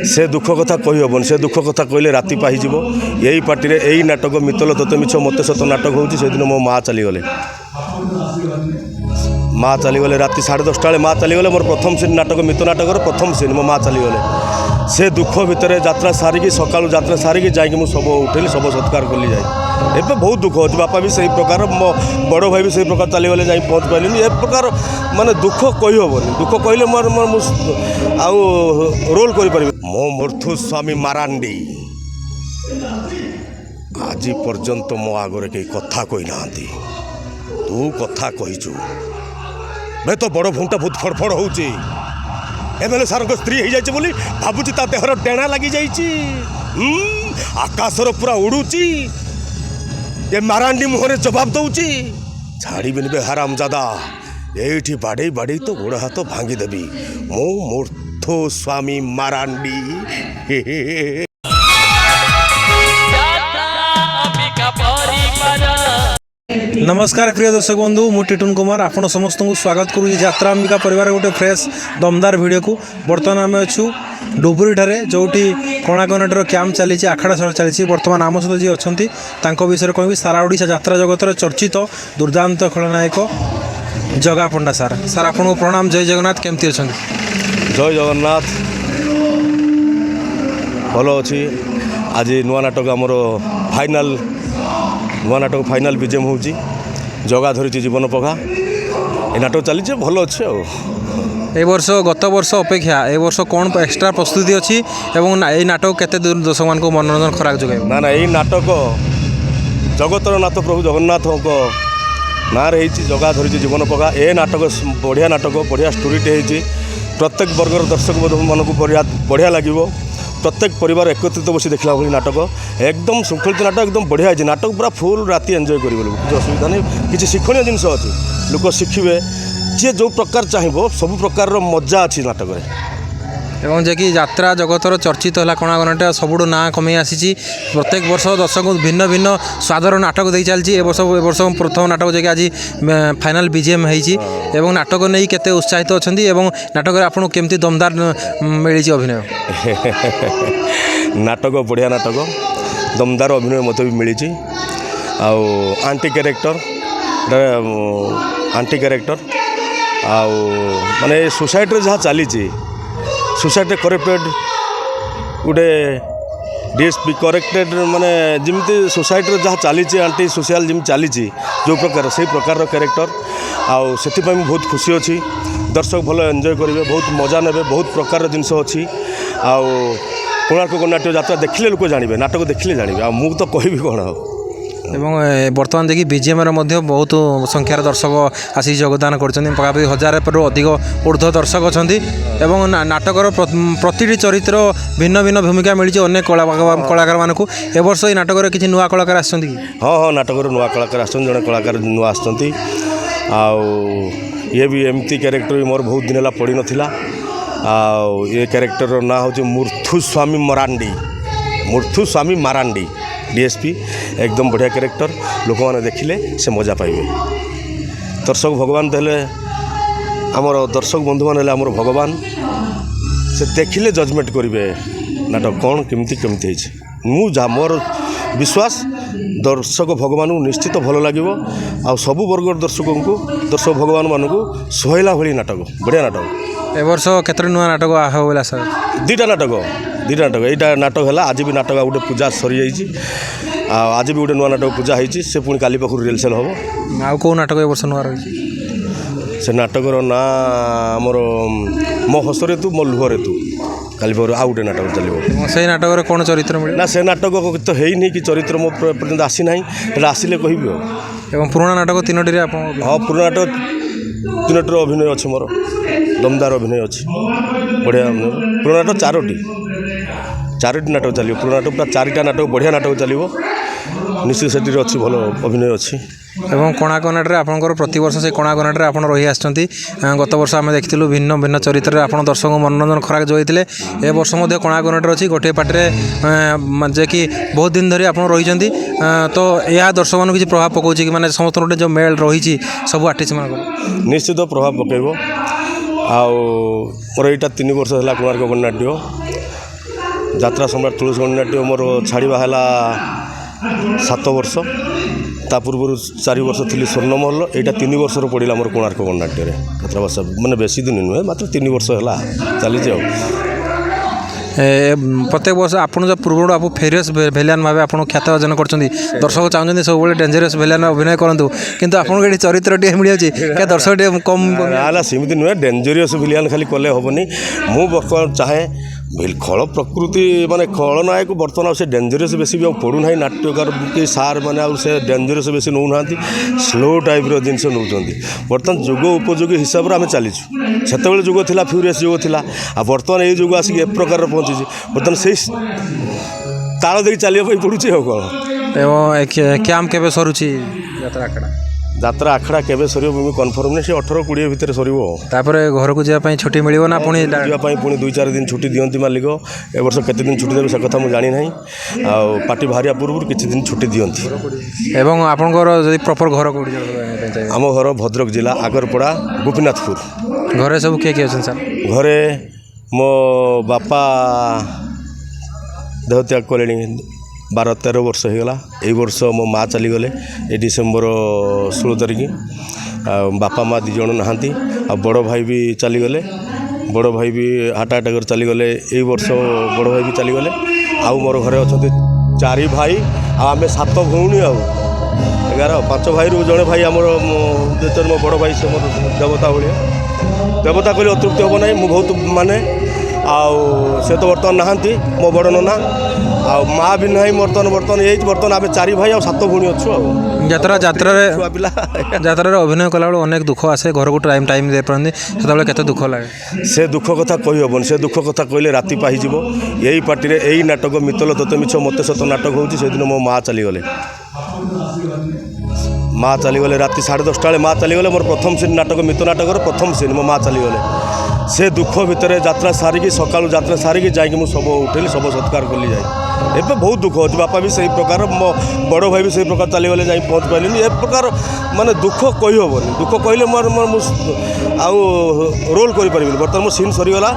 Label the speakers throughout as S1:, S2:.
S1: से दुख कथा कही हेन से दुख कथा कहले राति पाइब यही पार्टी यही नाटक मितल तोते मिछ मत सत नाटक हो मो माँ चलीगले माँ चलीगले राति 10:30 बेले माँ चलीगले मोर प्रथम सीन नाटक मित नाटकर प्रथम सीन मो माँ चलीगले से दुख भितर यात्रा सारिकी सका यात्रा सारिकी जाकि सब उठेली सब सत्कार कली जाए एवं बहुत दुख हो बापा भी सही प्रकार मो बड़ भाई भी सही प्रकार चलीगले जा पहुँच पारे ए प्रकार माने दुख कही हेनी दुख कहले मोर आउ रोल कर मो मूर्धु स्वामी मारांडी आज पर्यंत मो आगे कहीं कथा कही ना तू कथा कहीचु मैं तो बड़ भूटा बहुत फड़फड़ हो एमएलए सार स्त्री हो जाए भावुची ता देहर डेणा लगी आकाशर पूरा उड़ूची ये मारांडी मुहरे जवाब दौची छाड़बी बे हरामजादा ये बाड़े बाड़े तो गोड़ हाथ भांगीदेवी मो मूर्धु स्वामी मारांडी
S2: नमस्कार प्रिय दर्शक बंधु मु टिटुन कुमार आपण समस्त को स्वागत करूँ यात्रा अंबिका परिवार गोटे फ्रेश दमदार भिडियो को बर्तमान आम अच्छू डुबुरी ठारे जोटी कणाकनाटर कैंप चली आखड़ा सर चली बर्तमान आम सहित जी अच्छा विषय कह सारा ओडिशा यात्रा जगतर चर्चित दुर्दांत खलनायक जगा पंडा सार सार आपको प्रणाम जय जगन्नाथ केमती अच्छा
S1: जय जगन्नाथ भल अच्छी आज नुआ नाटक आमर फाइनाल नुआ नाटक फाइनाल विजेम हो जगा धरी जीवन पघा ये नाटक चली भल अच्छे
S2: ए वर्ष गत वर्ष अपेक्षा ए वर्ष कौन एक्स्ट्रा प्रस्तुति अच्छी एवं ये नाटक केते दर्शक मान मनोरंजन खराक जगह
S1: ना ना यही नाटक जगतर नाथ प्रभु जगन्नाथ ना रही जगा धरी जीवन पघा ए नाटक बढ़िया स्टोरीटे प्रत्येक वर्गर दर्शक मानक बढ़िया लगे प्रत्येक परिवार एकत्रित बसी देखला भाई नाटक एकदम शृंखलित नाटक एकदम बढ़िया है नाटक पूरा फुल राति एंजॉय कर किसी असुविधा नहीं किसी शिक्षणीय जिनस अच्छी लोक शिखे जी जो प्रकार चाहिए सब प्रकार मजा अच्छी नाटक
S2: एवं जे कि यात्रा जगतर चर्चित है कणाकनाटा सबुठ ना कमे आसी प्रत्येक वर्ष दर्शक भिन्न भिन्न स्वादर नाटक दे चलती वर्ष प्रथम नाटक जे आज फाइनाल बीजेएम हो नाटक नहीं केते उत्साहित अच्छा नाटक आपको केमती दमदार मिली अभिनय
S1: नाटक बढ़िया नाटक दमदार अभिनय मत भी मिली आंटी कैरेक्टर माने सोसाइटी जहाँ चली सोसाइटी करेक्टेड गोटे डीएसपी करेक्टेड माने जमी सोसाइटी जहाँ चली आंटी सोशल जमी चली जो प्रकार से प्रकार कैरेक्टर से बहुत खुशी अच्छी दर्शक भल एंजॉय करेंगे बहुत मजा ने बहुत प्रकार जिनस अच्छी कोणार्क गणनाट्य यात्रा देखिले लोक जानवे नाटक देखिले जानवे मु तो कहबी कौन
S2: एवं बर्तमान देखिए बीजेएम बहुत संख्यार दर्शक आसी योगदान करपाखी 1000 अधिक ऊर्ध्व दर्शक अच्छा नाटकर प्रति चरित्र भिन्न भिन्न भूमिका मिली अनेक कलाकार मानक ए वर्ष ये नाटक किसी नुआ कलाकार आसछन्ति
S1: हाँ हाँ नाटक नुआ कलाकार आसछन्ति जड़े कलाकार नुआ आसछन्ति ये भी एमती कैरेक्टर भी मोर बहुत दिन है पड़ी नाला ये कैरेक्टर ना हूँ मूर्धु स्वामी मारांडी डीएसपी एकदम बढ़िया कैरेक्टर लोक मैंने देखिले से मजा पाइबे दर्शक भगवान देले आमर दर्शक बंधु मान आमर भगवान से देखिले जजमेंट करेंगे नाटक कौन केमती मुझा मोर विश्वास दर्शक भगवान को निश्चित भल लगे आ सबू वर्ग दर्शक भगवान मान को सुहाइला भाई नाटक बढ़िया नाटक
S2: ए वर्ष केतरे नुआ नाटक आह बोला सर
S1: दुईटा नाटक यहाँ नाटक है आज भी नाटक गोटे पूजा सरी जाइए आज भी गोटे नुआ नाटक पूजा होती से पुणी काली पाखु रिहर्सल हम
S2: आउ कौ नाटक ए वर्ष नुआ रही
S1: से नाटकर ना आमर मो हसरे तू मो लुहरे तू काली पाखु आउ गोटे नाटक चलो
S2: से नाटक कौन चरित्र मिले ना
S1: से नाटक तो है कि चरित्र मो पर्यटन आसी ना आसिले कहबी
S2: एवं पुराना नाटक तीनोटी
S1: हाँ पुराना नाटक तीनोटर अभिनय अच्छे मोर दमदार अभिनय अच्छी बढ़िया अभिनय पुराना नाटक चारोटी नाटक चलो पुराना नाटक पूरा 4टा नाटक बढ़िया नाटक चलो निश्चित से अच्छी भल अभिनय अच्छी
S2: एवं कणाकनाटे आपंकर प्रतिवर्ष से कणाकनाटे आप रही आसछन्ति गत वर्ष आम देखिलु भिन्न भिन्न चरित्र आप दर्शक मनोरंजन खराक जोईथिले ए वर्ष मध्य कणाकनाटे अच्छी गोटे पार्टी जे कि बहुत दिन धरी आप रही तो यह दर्शक मान किसी प्रभाव पकाउछ कि माने समस्त गोटे जो मेल रही सब आर्टिस्ट मान
S1: निश्चित प्रभाव पकेब मोर यहाँ 3 वर्ष है कोणार्क गणनाट्य ଯାତ୍ରା ସମ୍ରାଟ ତୁଳସୀ ଗଣନାଟ୍ୟ ମୋର ଛାଡ଼ିବା ହେଲା 7 ବର୍ଷ। ତା ପୂର୍ବରୁ 4 ବର୍ଷ ଥିଲି ସ୍ୱର୍ଣ୍ଣମହଲ। ଏଇଟା 3 ବର୍ଷର ପଡ଼ିଲା ମୋର କୋଣାର୍କ ଗଣନାଟ୍ୟରେ ଯାତ୍ରାବାସ, ମାନେ ବେଶୀ ଦିନ ନୁହେଁ, ମାତ୍ର 3 ବର୍ଷ ହେଲା ଚାଲିଛି ଆଉ।
S2: ପ୍ରତ୍ୟେକ ବର୍ଷ ଆପଣ ଯେଉଁ ପୂର୍ବରୁ ଆପଣ ଫେରିୟସ୍ ଭିଲିଆନ୍ ଭାବେ ଆପଣ ଖ୍ୟାତ ଅର୍ଜନ କରୁଛନ୍ତି, ଦର୍ଶକ ଚାହୁଁଛନ୍ତି ସବୁବେଳେ ଡେଞ୍ଜରିୟସ୍ ଭିଲିଆନ୍ ଅଭିନୟ କରନ୍ତୁ, କିନ୍ତୁ ଆପଣଙ୍କୁ ଏଠି ଚରିତ୍ରଟିଏ ମିଳିଯାଉଛି, କାହିଁ ଦର୍ଶକ ଟିକେ କମ୍?
S1: ନା ସେମିତି ନୁହେଁ, ଡେଞ୍ଜରିୟସ୍ ଭିଲିଆନ୍ ଖାଲି କଲେ ହେବନି। ମୁଁ ବର୍ତ୍ତମାନ ଚାହେଁ ଖଳ ପ୍ରକୃତି ମାନେ ଖଳନାୟକ ବର୍ତ୍ତମାନ ଆଉ ସେ ଡେଞ୍ଜରିୟସ୍ ବେଶୀ ବି ଆଉ ପଡ଼ୁନାହିଁ। ନାଟ୍ୟକାର କି ସାର୍ ମାନେ ଆଉ ସେ ଡେଞ୍ଜରିୟସ୍ ବେଶୀ ନେଉନାହାନ୍ତି, ସ୍ଲୋ ଟାଇପ୍ର ଜିନିଷ ନେଉଛନ୍ତି। ବର୍ତ୍ତମାନ ଯୁଗ ଉପଯୋଗୀ ହିସାବରେ ଆମେ ଚାଲିଛୁ। ସେତେବେଳେ ଯୁଗ ଥିଲା ଫ୍ୟୁରିୟସ୍ ଯୁଗ ଥିଲା, ଆଉ ବର୍ତ୍ତମାନ ଏଇ ଯୁଗ ଆସିକି ଏ ପ୍ରକାରର ପହଞ୍ଚିଛି। ବର୍ତ୍ତମାନ ସେଇ ତାଳ ଦେଇକି ଚାଲିବା ପାଇଁ ପଡ଼ୁଛି ଆଉ କ'ଣ।
S2: ଏବଂ କ୍ୟାମ୍ପ କେବେ ସରୁଛି ଯାତ୍ରା ଆଖଡ଼ା?
S1: ଯାତ୍ରା ଆଖଡ଼ା କେବେ ସରିବ ମୁଁ କନଫର୍ମ ନାହିଁ, ସେ 18-20 ଭିତରେ ସରିବ।
S2: ତାପରେ ଘରକୁ ଯିବା ପାଇଁ ଛୁଟି ମିଳିବ ନା ପୁଣି?
S1: ଯିବା ପାଇଁ ପୁଣି 2-4 ଦିନ ଛୁଟି ଦିଅନ୍ତି ମାଲିକ। ଏ ବର୍ଷ କେତେ ଦିନ ଛୁଟି ଦେବେ ସେ କଥା ମୁଁ ଜାଣିନାହିଁ, ଆଉ ପାର୍ଟି ବାହାରିବା ପୂର୍ବରୁ କିଛି ଦିନ ଛୁଟି ଦିଅନ୍ତି।
S2: ଏବଂ ଆପଣଙ୍କର ଯଦି ପ୍ରପର୍ ଘର କେଉଁଠି?
S1: ଆମ ଘର ଭଦ୍ରକ ଜିଲ୍ଲା ଆଗରପଡ଼ା ଗୋପୀନାଥପୁର।
S2: ଘରେ ସବୁ କିଏ କିଏ ଅଛନ୍ତି ସାର୍?
S1: ଘରେ ମୋ ବାପା ଦେହତ୍ୟାଗ କଲେଣି, 12-13 ବର୍ଷ ହେଇଗଲା। ଏଇ ବର୍ଷ ମୋ ମା ଚାଲିଗଲେ ଏଇ ଡିସେମ୍ବର 16 ତାରିଖ। ଆଉ ବାପା ମା 2 ଜଣ ନାହାନ୍ତି, ଆଉ ବଡ଼ ଭାଇ ବି ଚାଲିଗଲେ। ବଡ଼ ଭାଇ ବି ହାର୍ଟ ଆଟାକରେ ଚାଲିଗଲେ ଏଇ ବର୍ଷ, ବଡ଼ ଭାଇ ବି ଚାଲିଗଲେ। ଆଉ ମୋର ଘରେ ଅଛନ୍ତି 4 ଭାଇ, ଆଉ ଆମେ 7 ଭଉଣୀ, ଆଉ 11। 5 ଭାଇରୁ ଜଣେ ଭାଇ ଆମର ଯେତେବେଳେ ମୋ ବଡ଼ ଭାଇ, ସେ ମୋର ଦେବତା ଭଳିଆ। ଦେବତା କହିଲେ ଅତୃପ୍ତି ହେବ ନାହିଁ, ମୁଁ ବହୁତ ମାନେ। ଆଉ ସେ ତ ବର୍ତ୍ତମାନ ନାହାନ୍ତି, ମୋ ବଡ଼ ନନା। ଆଉ ମା ବି ନାହିଁ ବର୍ତ୍ତମାନ ବର୍ତ୍ତମାନ ଆମେ 4 ଭାଇ ଆଉ 7 ଭଉଣୀ ଅଛୁ। ଆଉ
S2: ଯାତ୍ରାରେ
S1: ଛୁଆ ପିଲା
S2: ଯାତ୍ରାରେ ଅଭିନୟ କଲାବେଳେ ଅନେକ ଦୁଃଖ ଆସେ, ଘରକୁ ଟାଇମ୍ ଦେଇପାରନ୍ତି, ସେତେବେଳେ କେତେ ଦୁଃଖ ଲାଗେ?
S1: ସେ ଦୁଃଖ କଥା କହିହେବନି, ସେ ଦୁଃଖ କଥା କହିଲେ ରାତି ପାହିଯିବ। ଏଇ ପାର୍ଟିରେ ଏଇ ନାଟକ ମିତଲ ତୋତେ ମିଛ ମୋତେ ସତ ନାଟକ ହେଉଛି। ସେଦିନ ମୋ ମା ଚାଲିଗଲେ। ମା ଚାଲିଗଲେ ରାତି 10:30 ବେଳେ ମା ଚାଲିଗଲେ। ମୋର ପ୍ରଥମ ସିନ୍ ନାଟକ ମିତ ନାଟକର ପ୍ରଥମ ସିନ୍ ମୋ ମା ଚାଲିଗଲେ। ସେ ଦୁଃଖ ଭିତରେ ଯାତ୍ରା ସାରିକି, ସକାଳୁ ଯାତ୍ରା ସାରିକି ଯାଇକି ମୁଁ ଶବ ଉଠେଇଲି, ଶବ ସତ୍କାର କଲି ଯାଇ। ଏବେ ବହୁତ ଦୁଃଖ ଅଛି। ବାପା ବି ସେଇ ପ୍ରକାର, ମୋ ବଡ଼ ଭାଇ ବି ସେଇ ପ୍ରକାର ଚାଲିଗଲେ, ଯାଇ ପହଞ୍ଚି ପାରିଲିନି। ଏ ପ୍ରକାର ମାନେ ଦୁଃଖ କହିହେବନି। ଦୁଃଖ କହିଲେ ମୁଁ ଆଉ ରୋଲ୍ କରିପାରିବିନି। ବର୍ତ୍ତମାନ ମୋ ସିନ୍ ସରିଗଲା,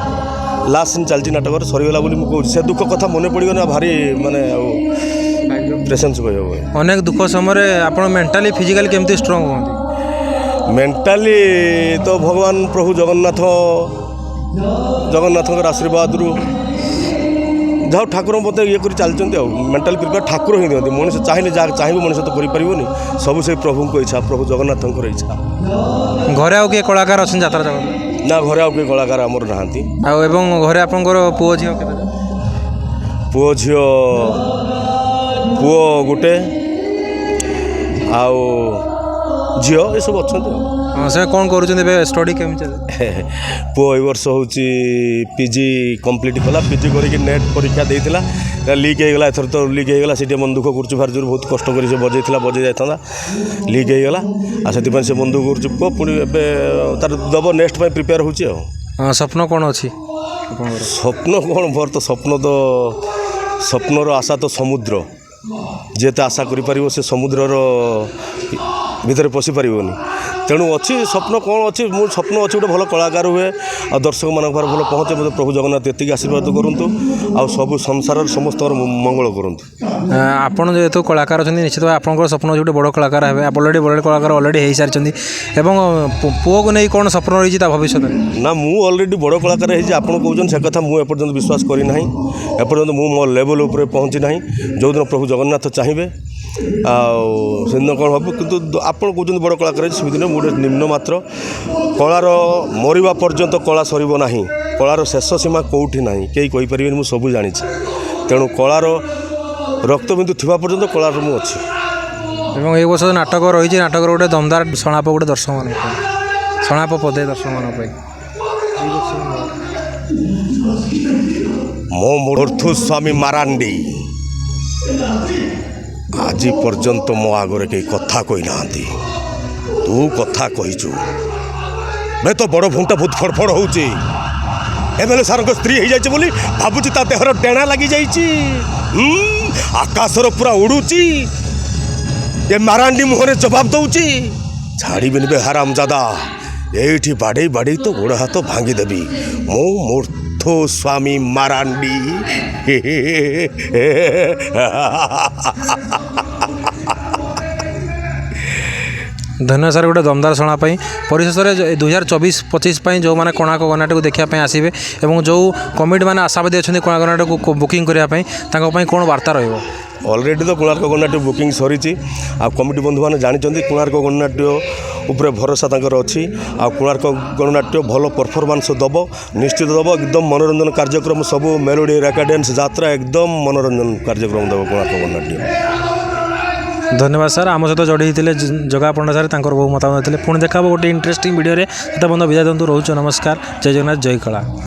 S1: ଲାଷ୍ଟ ସିନ୍ ଚାଲିଛି ନାଟକରେ, ସରିଗଲା ବୋଲି ମୁଁ କହୁଛି। ସେ ଦୁଃଖ କଥା ମନେ ପଡ଼ିଗଲେ ଭାରି ମାନେ ଆଉ ପ୍ରେସେନ୍ସ କହିହେବନି।
S2: ଅନେକ ଦୁଃଖ ସମୟରେ ଆପଣ ମେଣ୍ଟାଲି ଫିଜିକାଲି କେମିତି ଷ୍ଟ୍ରଙ୍ଗ ହୁଅନ୍ତି?
S1: ମେଣ୍ଟାଲି ତ ଭଗବାନ ପ୍ରଭୁ ଜଗନ୍ନାଥଙ୍କର ଆଶୀର୍ବାଦରୁ ଯାହା ଠାକୁର ମୋତେ ଇଏ କରି ଚାଲିଛନ୍ତି। ଆଉ ମେଣ୍ଟାଲି ପ୍ରିପେୟାର ଠାକୁର ହିଁ ଦିଅନ୍ତି। ମଣିଷ ଚାହିଁଲେ ଯାହା ଚାହିଁବ ମଣିଷ ତ କରିପାରିବନି। ସବୁ ସେଇ ପ୍ରଭୁଙ୍କ ଇଚ୍ଛା, ପ୍ରଭୁ ଜଗନ୍ନାଥଙ୍କର ଇଚ୍ଛା।
S2: ଘରେ ଆଉ କିଏ କଳାକାର ଅଛନ୍ତି ଯାତ୍ରା ଜଗତରେ?
S1: ନା, ଘରେ ଆଉ କିଏ କଳାକାର ଆମର ନାହାନ୍ତି।
S2: ଆଉ ଏବଂ ଘରେ ଆପଣଙ୍କର ପୁଅ ଝିଅ କେତେ?
S1: ପୁଅ ଝିଅ, ପୁଅ ଗୋଟେ ଆଉ ଝିଅ ଏସବୁ ଅଛନ୍ତି।
S2: ହଁ, ସେ କ'ଣ କରୁଛନ୍ତି ଏବେ? ଷ୍ଟଡ଼ି କେମିତି ଚାଲିଛି?
S1: ପୁଅ ଏଇ ବର୍ଷ ହେଉଛି PG କମ୍ପ୍ଲିଟ୍ କଲା। PG କରିକି ନେଟ୍ ପରୀକ୍ଷା ଦେଇଥିଲା, ଲିକ୍ ହେଇଗଲା। ଏଥର ତ ଲିକ୍ ହେଇଗଲା, ସେ ଟିକେ ମନ ଦୁଃଖ କରୁଛୁ ଭାରି ଜୋର। ବହୁତ କଷ୍ଟ କରି ସେ ବଜେଇ ଯାଇଥାନ୍ତା, ଲିକ୍ ହେଇଗଲା। ଆଉ ସେଥିପାଇଁ ସେ ବନ୍ଧୁ କରୁଛୁ। ପୁଅ ପୁଣି ଏବେ ତାର ଦେବ ନେକ୍ସଟ ପାଇଁ ପ୍ରିପେୟାର ହେଉଛି। ଆଉ
S2: ସ୍ୱପ୍ନ କ'ଣ ଅଛି ଆପଣଙ୍କର?
S1: ସ୍ୱପ୍ନ କ'ଣ? ମୋର ତ ସ୍ୱପ୍ନର ଆଶା ତ ସମୁଦ୍ର। ଯେତେ ଆଶା କରିପାରିବ ସେ ସମୁଦ୍ରର ଭିତରେ ପଶିପାରିବନି। ତେଣୁ ଅଛି ସ୍ୱପ୍ନ। କ'ଣ ଅଛି? ମୁଁ ସ୍ୱପ୍ନ ଅଛି ଗୋଟେ ଭଲ କଳାକାର ହୁଏ, ଆଉ ଦର୍ଶକମାନଙ୍କ ପାଖରେ ଭଲ ପହଞ୍ଚେ। ମୋତେ ପ୍ରଭୁ ଜଗନ୍ନାଥ ଏତିକି ଆଶୀର୍ବାଦ କରନ୍ତୁ, ଆଉ ସବୁ ସଂସାରରେ ସମସ୍ତଙ୍କର ମଙ୍ଗଳ କରନ୍ତୁ।
S2: ଆପଣ ଯେହେତୁ କଳାକାର ଅଛନ୍ତି, ନିଶ୍ଚିତ ଭାବେ ଆପଣଙ୍କର ସ୍ୱପ୍ନ ଅଛି ଗୋଟେ ବଡ଼ କଳାକାର ହେବେ। ବଡ଼ କଳାକାର ଅଲରେଡ଼ି ହେଇସାରିଛନ୍ତି, ଏବଂ ପୁଅକୁ ନେଇ କ'ଣ ସ୍ୱପ୍ନ ରହିଛି ତା ଭବିଷ୍ୟତରେ? ନା,
S1: ମୁଁ ଅଲରେଡ଼ି ବଡ଼ କଳାକାର ହେଇଛି। ଆପଣ କହୁଛନ୍ତି ସେ କଥା ମୁଁ ଏପର୍ଯ୍ୟନ୍ତ ବିଶ୍ୱାସ କରିନାହିଁ। ଏପର୍ଯ୍ୟନ୍ତ ମୁଁ ମୋ ଲେଭେଲ୍ ଉପରେ ପହଞ୍ଚି ନାହିଁ। ଯେଉଁଦିନ ପ୍ରଭୁ ଜଗନ୍ନାଥ ଚାହିଁବେ ଆଉ ସେଦିନ କ'ଣ ହେବ। କିନ୍ତୁ ଆପଣ କହୁଛନ୍ତି ବଡ଼ କଳାକାର ହେଇଛି, ସେମିତି ନୁହେଁ। ମୁଁ ଗୋଟେ ନିମ୍ନ ମାତ୍ର। କଳାର ମରିବା ପର୍ଯ୍ୟନ୍ତ କଳା ସରିବ ନାହିଁ। କଳାର ଶେଷ ସୀମା କେଉଁଠି ନାହିଁ, କେହି କହିପାରିବେନି। ମୁଁ ସବୁ ଜାଣିଛି। ତେଣୁ କଳାର ରକ୍ତବିନ୍ଦୁ ଥିବା ପର୍ଯ୍ୟନ୍ତ କଳାର ମୁଁ ଅଛି।
S2: ଏବଂ ଏଇ ବର୍ଷ ନାଟକ ରହିଛି, ନାଟକର ଗୋଟେ ଦମଦାର ସଣାପ ଗୋଟେ ଦର୍ଶକମାନଙ୍କ ପାଇଁ, ସଣାପ ପଦେ ଦର୍ଶକମାନଙ୍କ ପାଇଁ।
S1: ମୋ ମୂର୍ଥୁସ୍ୱାମୀ ମାରାଣ୍ଡି ଆଜି ପର୍ଯ୍ୟନ୍ତ ମୋ ଆଗରେ କେହି କଥା କହିନାହାନ୍ତି। ତୁ କଥା କହିଛୁ। ବେ ତ ବଡ଼ ଭଉଣୀଟା ବହୁତ ଫଡ଼ଫଡ଼ ହେଉଛି। MLA ସାର୍ଙ୍କ ସ୍ତ୍ରୀ ହେଇଯାଇଛି ବୋଲି ଭାବୁଛି ତା ଦେହର ଡେଣା ଲାଗିଯାଇଛି। ଆକାଶର ପୁରା ଉଡ଼ୁଛି। ଏ ମାରାଣ୍ଡି ମୁହଁରେ ଜବାବ ଦେଉଛି। ଛାଡ଼ିବିନି ବେ ହାରାମଜାଦା। ଏଇଠି ବାଡ଼େଇ ତ ଗୋଡ଼ ହାତ ଭାଙ୍ଗିଦେବି। ମୋ ମୂର୍ଥ ସ୍ୱାମୀ ମାରାଣ୍ଡି।
S2: ଧନ୍ୟବାଦ ସାର୍ ଗୋଟେ ଦମଦାର ଶୁଣା ପାଇଁ। ପରିଶେଷରେ 2024-25 ପାଇଁ ଯେଉଁମାନେ କୋଣାର୍କ କର୍ଣ୍ଣାଟକୁ ଦେଖିବା ପାଇଁ ଆସିବେ ଏବଂ ଯେଉଁ କମିଟି ମାନେ ଆଶାବାଦୀ ଅଛନ୍ତି କୋଣାର୍କ କର୍ଣ୍ଣାଟକୁ ବୁକିଂ କରିବା ପାଇଁ ତାଙ୍କ ପାଇଁ କ'ଣ ବାର୍ତ୍ତା ରହିବ?
S1: ଅଲରେଡ଼ି ତ କୋଣାର୍କ କର୍ଣ୍ଣାଟକ ବୁକିଂ ସରିଛି। ଆଉ କମିଟି ବନ୍ଧୁମାନେ ଜାଣିଛନ୍ତି କୋଣାର୍କ କର୍ଣ୍ଣାଟକ ଉପରେ ଭରସା ତାଙ୍କର ଅଛି। ଆଉ କୋଣାର୍କ ଗଣନାଟ୍ୟ ଭଲ ପରଫର୍ମାନ୍ସ ଦେବ, ନିଶ୍ଚିତ ଦେବ। ଏକଦମ ମନୋରଞ୍ଜନ କାର୍ଯ୍ୟକ୍ରମ ସବୁ ମେଲୋଡ଼ି ରେକାଡେନ୍ସ ଯାତ୍ରା ଏକଦମ ମନୋରଞ୍ଜନ କାର୍ଯ୍ୟକ୍ରମ ଦେବ କୋଣାର୍କ ଗଣନାଟ୍ୟ।
S2: ଧନ୍ୟବାଦ ସାର୍। ଆମ ସହିତ ଯୋଡ଼ି ହୋଇଥିଲେ ଜଗା ପଣ୍ଡା ସାର୍, ତାଙ୍କର ବହୁ ମତାମତ ଥିଲେ। ପୁଣି ଦେଖା ହେବ ଗୋଟେ ଇଣ୍ଟରେଷ୍ଟିଂ ଭିଡ଼ିଓରେ। ସେତେ ବନ୍ଧ ବିଦାୟ ଦିଅନ୍ତୁ। ରହୁଛୁ, ନମସ୍କାର। ଜୟ ଜଗନ୍ନାଥ, ଜୟ କଳା।